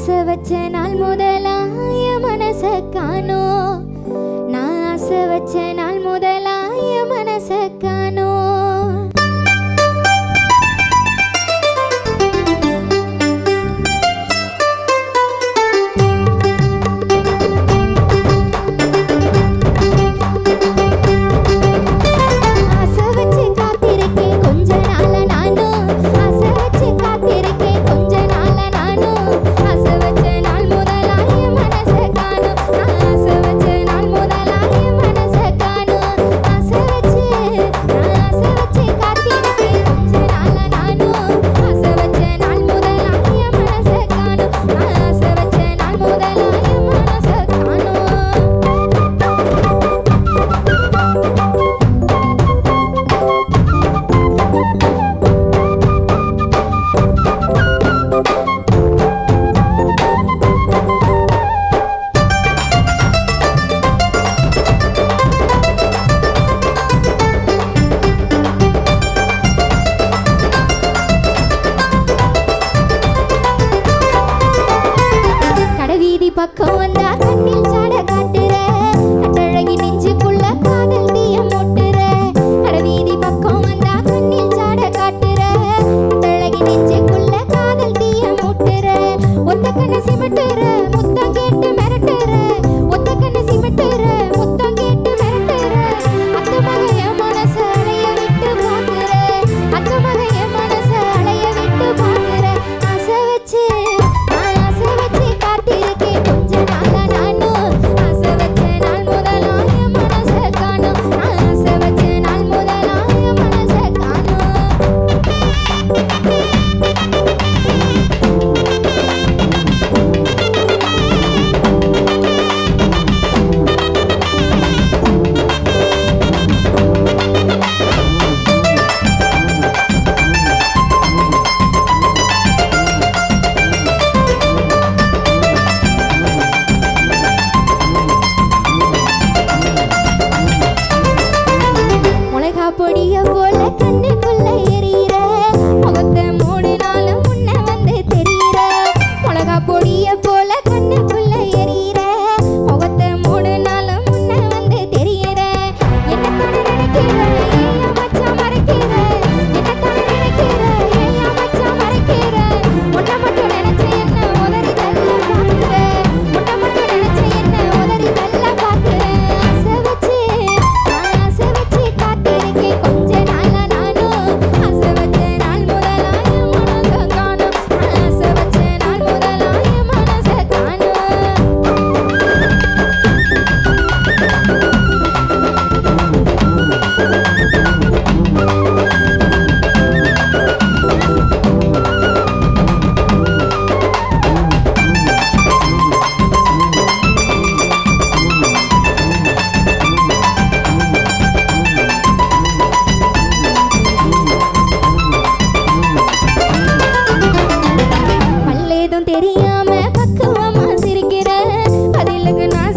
ஆசை வச்ச நாள் முதலாய மனச காணோம். நான் ஆசை வச்ச நாள் முதலாய மனச காணோம். பக்கம் வந்தா கண்ணில் சாட காட்டுற கட்டழகி நெஞ்சுக்குள்ள காதல் தீய மூட்டுற. கடவீதி பக்கம் வந்தா கண்ணில் சாட காட்டுற கட்டழகி நெஞ்சுக்குள்ள காதல் தீய மூட்டுற. ஒத்த கண்ண சிமிட்டுற முத்தம் கேட்டு மிரட்டுற. ஒத்த கண்ண சிமிட்டுற முத்தம் கேட்டு மிரட்டுற. அத்த மகைய மனச அலைய விட்டு பாக்குற. அத்த மகைய மனச அலைய விட்டு பாக்குற. ஆசை வச்சு ஆசை வச்சு காத்திருக்கேன் கொஞ்ச நாளா நானும். ஆசை வச்ச நாள் முதலாய மனச காணோம். ஆசை வச்ச நாள் முதலாய மனச காணோம். மிளகா பொடிய போல கண்ணுக்குள்ள எரியிற. முகத்தை மூடினாலும் முன்ன வந்து தெரியிற. மிளகா பொடிய போல கண்ணுக்குள்ள எரியிற. முகத்தை மூடினாலும் முன்ன வந்து தெரியிற. என்னத்தான நினைக்கிற ஏன் மச்சான் மறைக்கிற. என்னத்தான நினைக்கிற ஏன் மச்சான் மறைக்கிற. உன்னை மட்டும் நினைச்சு என்ன உதறி தள்ள பாக்குற. உன்னை மட்டும் நினைச்சு என்ன உதறி தள்ள பாக்குற. ஆசை வச்சு ஆசை வச்சு காத்திருக்கேன் கொஞ்ச நாளா நானும். ஆசை வச்ச நாள் முதலாய மனச காணோம். ஆசை வச்ச நாள் முதலாய மனச காணோம். பல்லேதும் தெரியாம பக்குவமா சிரிக்கிற. பதிலுக்கு நான்